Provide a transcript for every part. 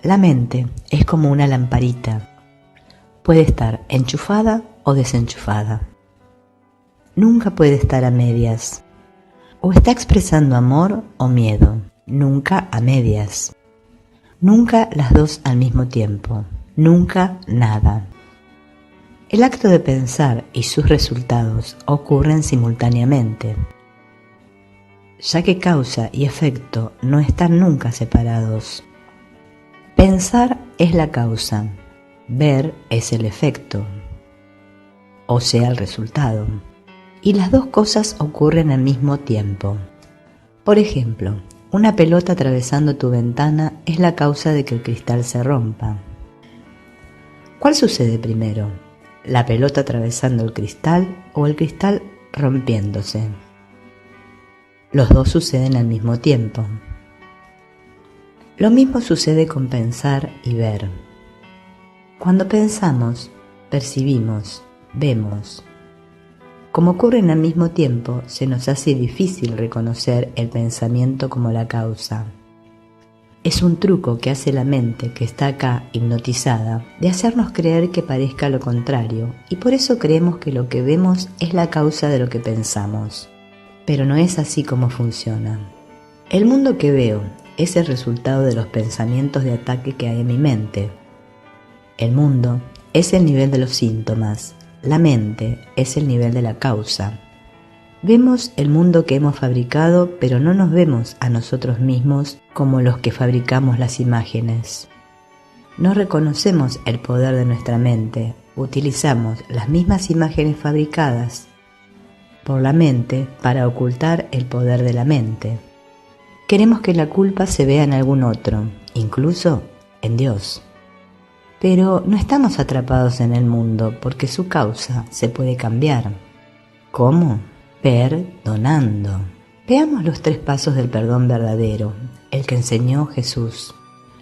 La mente es como una lamparita. Puede estar enchufada o desenchufada. Nunca puede estar a medias. O está expresando amor o miedo. Nunca a medias. Nunca las dos al mismo tiempo. Nunca nada. El acto de pensar y sus resultados ocurren simultáneamente, ya que causa y efecto no están nunca separados. Pensar es la causa, ver es el efecto, o sea, el resultado, y las dos cosas ocurren al mismo tiempo. Por ejemplo, una pelota atravesando tu ventana es la causa de que el cristal se rompa. ¿Cuál sucede primero? ¿La pelota atravesando el cristal o el cristal rompiéndose? Los dos suceden al mismo tiempo. Lo mismo sucede con pensar y ver. Cuando pensamos, percibimos, vemos. Como ocurren al mismo tiempo, se nos hace difícil reconocer el pensamiento como la causa. Es un truco que hace la mente que está acá hipnotizada de hacernos creer que parezca lo contrario, y por eso creemos que lo que vemos es la causa de lo que pensamos. Pero no es así como funciona. El mundo que veo es el resultado de los pensamientos de ataque que hay en mi mente. El mundo es el nivel de los síntomas, la mente es el nivel de la causa. Vemos el mundo que hemos fabricado, pero no nos vemos a nosotros mismos como los que fabricamos las imágenes. No reconocemos el poder de nuestra mente, utilizamos las mismas imágenes fabricadas por la mente para ocultar el poder de la mente. Queremos que la culpa se vea en algún otro, incluso en Dios. Pero no estamos atrapados en el mundo porque su causa se puede cambiar. ¿Cómo? Perdonando. Veamos los 3 pasos del perdón verdadero, el que enseñó Jesús.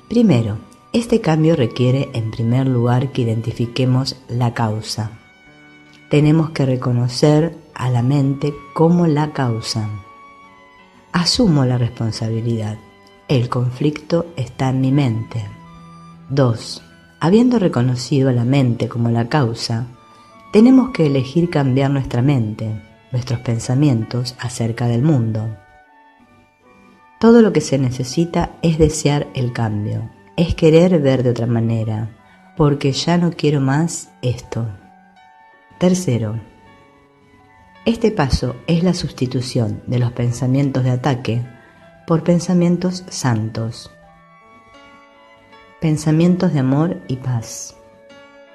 Primero, este cambio requiere en primer lugar que identifiquemos la causa. Tenemos que reconocer a la mente como la causa. Asumo la responsabilidad. El conflicto está en mi mente. 2. Habiendo reconocido a la mente como la causa, tenemos que elegir cambiar nuestra mente, nuestros pensamientos acerca del mundo. Todo lo que se necesita es desear el cambio, es querer ver de otra manera, porque ya no quiero más esto. Tercero, este paso es la sustitución de los pensamientos de ataque por pensamientos santos, pensamientos de amor y paz.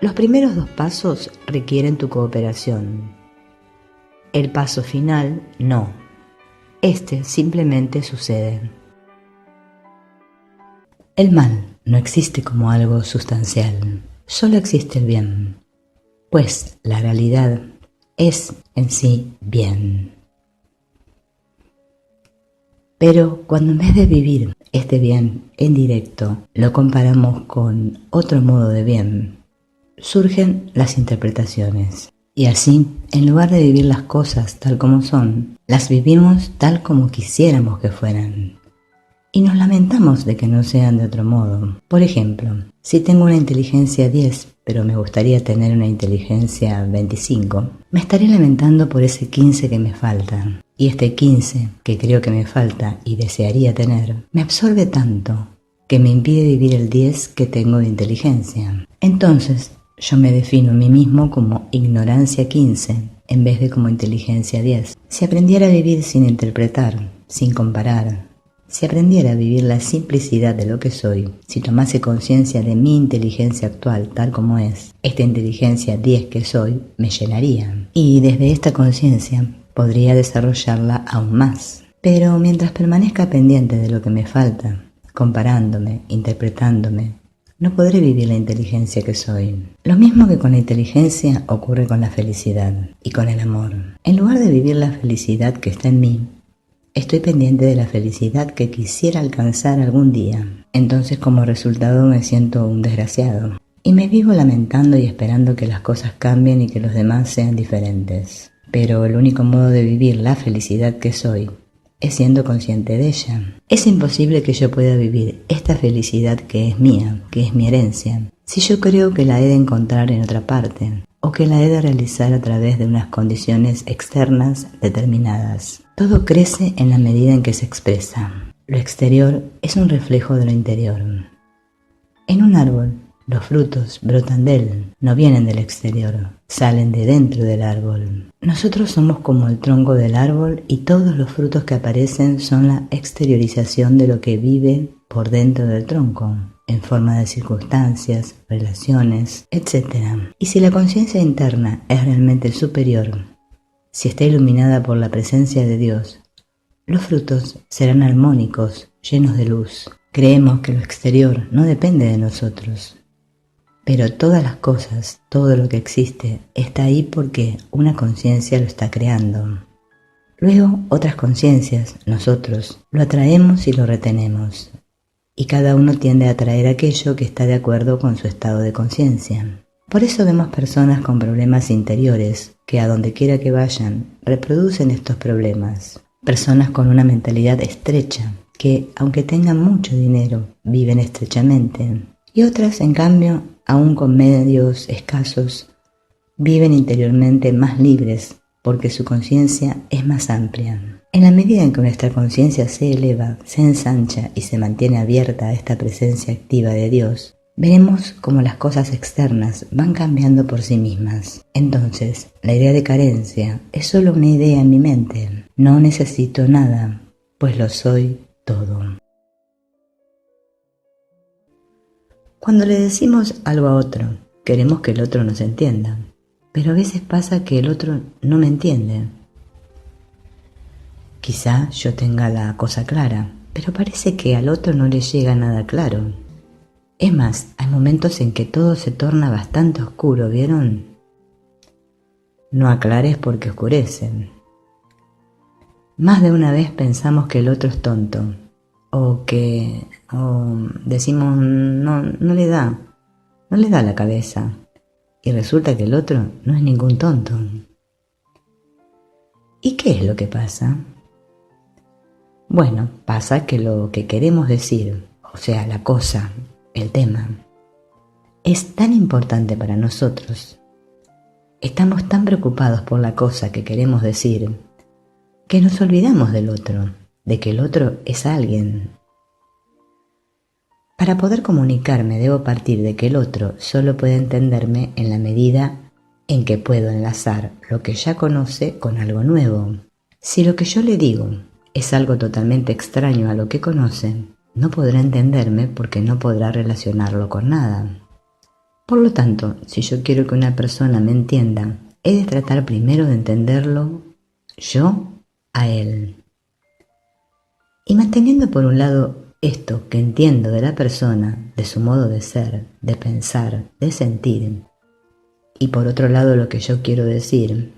Los primeros 2 pasos requieren tu cooperación. El paso final, no. Este simplemente sucede. El mal no existe como algo sustancial, solo existe el bien, pues la realidad es en sí bien. Pero cuando en vez de vivir este bien en directo, lo comparamos con otro modo de bien, surgen las interpretaciones. Y así, en lugar de vivir las cosas tal como son, las vivimos tal como quisiéramos que fueran. Y nos lamentamos de que no sean de otro modo. Por ejemplo, si tengo una inteligencia 10, pero me gustaría tener una inteligencia 25, me estaré lamentando por ese 15 que me falta. Y este 15 que creo que me falta y desearía tener, me absorbe tanto que me impide vivir el 10 que tengo de inteligencia. Entonces, yo me defino a mí mismo como ignorancia 15 en vez de como inteligencia 10. Si aprendiera a vivir sin interpretar, sin comparar, si aprendiera a vivir la simplicidad de lo que soy, si tomase conciencia de mi inteligencia actual tal como es, esta inteligencia 10 que soy me llenaría. Y desde esta conciencia podría desarrollarla aún más. Pero mientras permanezca pendiente de lo que me falta, comparándome, interpretándome, no podré vivir la inteligencia que soy. Lo mismo que con la inteligencia ocurre con la felicidad y con el amor. En lugar de vivir la felicidad que está en mí, estoy pendiente de la felicidad que quisiera alcanzar algún día. Entonces, como resultado, me siento un desgraciado. Y me vivo lamentando y esperando que las cosas cambien y que los demás sean diferentes. Pero el único modo de vivir la felicidad que soy es siendo consciente de ella. Es imposible que yo pueda vivir esta felicidad que es mía, que es mi herencia, si yo creo que la he de encontrar en otra parte, o que la he de realizar a través de unas condiciones externas determinadas. Todo crece en la medida en que se expresa. Lo exterior es un reflejo de lo interior. En un árbol, los frutos brotan de él, no vienen del exterior, salen de dentro del árbol. Nosotros somos como el tronco del árbol y todos los frutos que aparecen son la exteriorización de lo que vive por dentro del tronco, en forma de circunstancias, relaciones, etc. Y si la conciencia interna es realmente superior, si está iluminada por la presencia de Dios, los frutos serán armónicos, llenos de luz. Creemos que lo exterior no depende de nosotros, pero todas las cosas, todo lo que existe, está ahí porque una conciencia lo está creando. Luego, otras conciencias, nosotros, lo atraemos y lo retenemos, y cada uno tiende a atraer aquello que está de acuerdo con su estado de conciencia. Por eso vemos personas con problemas interiores que a donde quiera que vayan reproducen estos problemas. Personas con una mentalidad estrecha que, aunque tengan mucho dinero, viven estrechamente. Y otras, en cambio, aún con medios escasos, viven interiormente más libres porque su conciencia es más amplia. En la medida en que nuestra conciencia se eleva, se ensancha y se mantiene abierta a esta presencia activa de Dios, veremos cómo las cosas externas van cambiando por sí mismas. Entonces, la idea de carencia es solo una idea en mi mente. No necesito nada, pues lo soy todo. Cuando le decimos algo a otro, queremos que el otro nos entienda, pero a veces pasa que el otro no me entiende. Quizá yo tenga la cosa clara, pero parece que al otro no le llega nada claro. Es más, hay momentos en que todo se torna bastante oscuro, ¿vieron? No aclares porque oscurecen. Más de una vez pensamos que el otro es tonto, o decimos no le da la cabeza, y resulta que el otro no es ningún tonto. ¿Y qué es lo que pasa? Bueno, pasa que lo que queremos decir, o sea, la cosa, el tema, es tan importante para nosotros. Estamos tan preocupados por la cosa que queremos decir, que nos olvidamos del otro, de que el otro es alguien. Para poder comunicarme debo partir de que el otro solo puede entenderme en la medida en que puedo enlazar lo que ya conoce con algo nuevo. Si lo que yo le digo es algo totalmente extraño a lo que conoce, no podrá entenderme porque no podrá relacionarlo con nada. Por lo tanto, si yo quiero que una persona me entienda, he de tratar primero de entenderlo yo a él. Y manteniendo por un lado esto que entiendo de la persona, de su modo de ser, de pensar, de sentir, y por otro lado lo que yo quiero decir,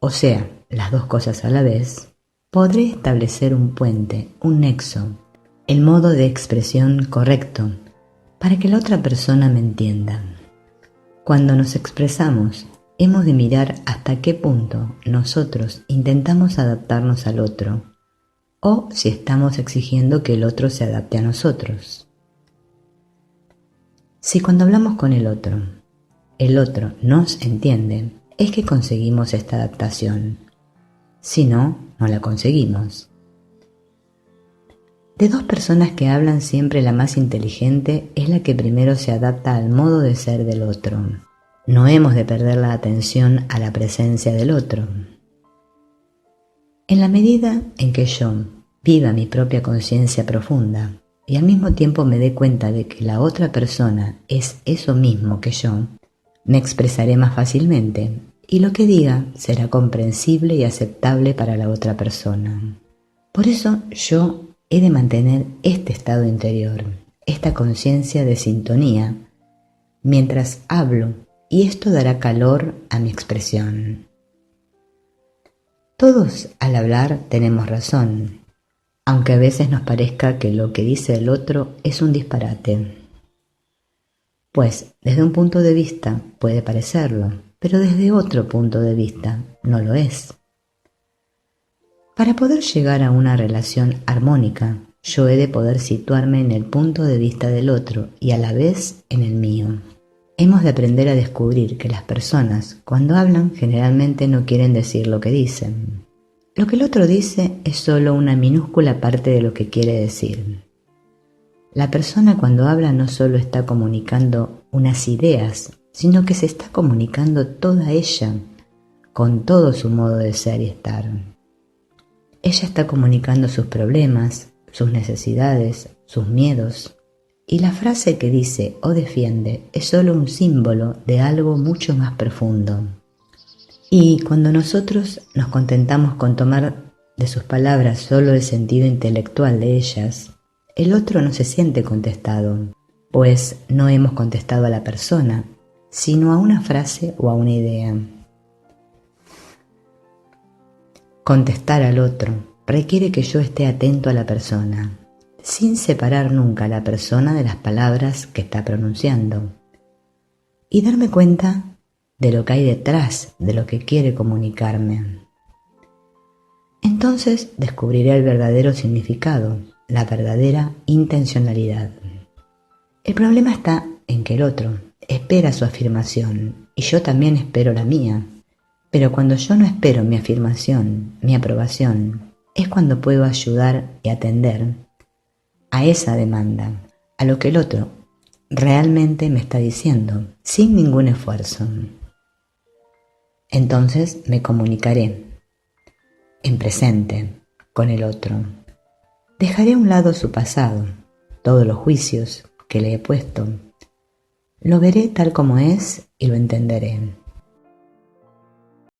o sea, las dos cosas a la vez, podré establecer un puente, un nexo, el modo de expresión correcto, para que la otra persona me entienda. Cuando nos expresamos, hemos de mirar hasta qué punto nosotros intentamos adaptarnos al otro, o si estamos exigiendo que el otro se adapte a nosotros. Si cuando hablamos con el otro nos entiende, es que conseguimos esta adaptación. Si no, no la conseguimos. De dos personas que hablan, siempre la más inteligente es la que primero se adapta al modo de ser del otro. No hemos de perder la atención a la presencia del otro. En la medida en que yo viva mi propia conciencia profunda y al mismo tiempo me dé cuenta de que la otra persona es eso mismo que yo, me expresaré más fácilmente y lo que diga será comprensible y aceptable para la otra persona. Por eso yo he de mantener este estado interior, esta conciencia de sintonía, mientras hablo, y esto dará calor a mi expresión. Todos al hablar tenemos razón, aunque a veces nos parezca que lo que dice el otro es un disparate. Pues desde un punto de vista puede parecerlo, pero desde otro punto de vista no lo es. Para poder llegar a una relación armónica, yo he de poder situarme en el punto de vista del otro y a la vez en el mío. Hemos de aprender a descubrir que las personas, cuando hablan, generalmente no quieren decir lo que dicen. Lo que el otro dice es solo una minúscula parte de lo que quiere decir. La persona cuando habla no solo está comunicando unas ideas, sino que se está comunicando toda ella, con todo su modo de ser y estar. Ella está comunicando sus problemas, sus necesidades, sus miedos, y la frase que dice o defiende es solo un símbolo de algo mucho más profundo. Y cuando nosotros nos contentamos con tomar de sus palabras solo el sentido intelectual de ellas, el otro no se siente contestado, pues no hemos contestado a la persona, sino a una frase o a una idea. Contestar al otro requiere que yo esté atento a la persona, sin separar nunca a la persona de las palabras que está pronunciando, y darme cuenta de lo que hay detrás de lo que quiere comunicarme. Entonces descubriré el verdadero significado, la verdadera intencionalidad. El problema está en que el otro espera su afirmación y yo también espero la mía. Pero cuando yo no espero mi afirmación, mi aprobación, es cuando puedo ayudar y atender a esa demanda, a lo que el otro realmente me está diciendo, sin ningún esfuerzo. Entonces me comunicaré en presente con el otro. Dejaré a un lado su pasado, todos los juicios que le he puesto. Lo veré tal como es y lo entenderé.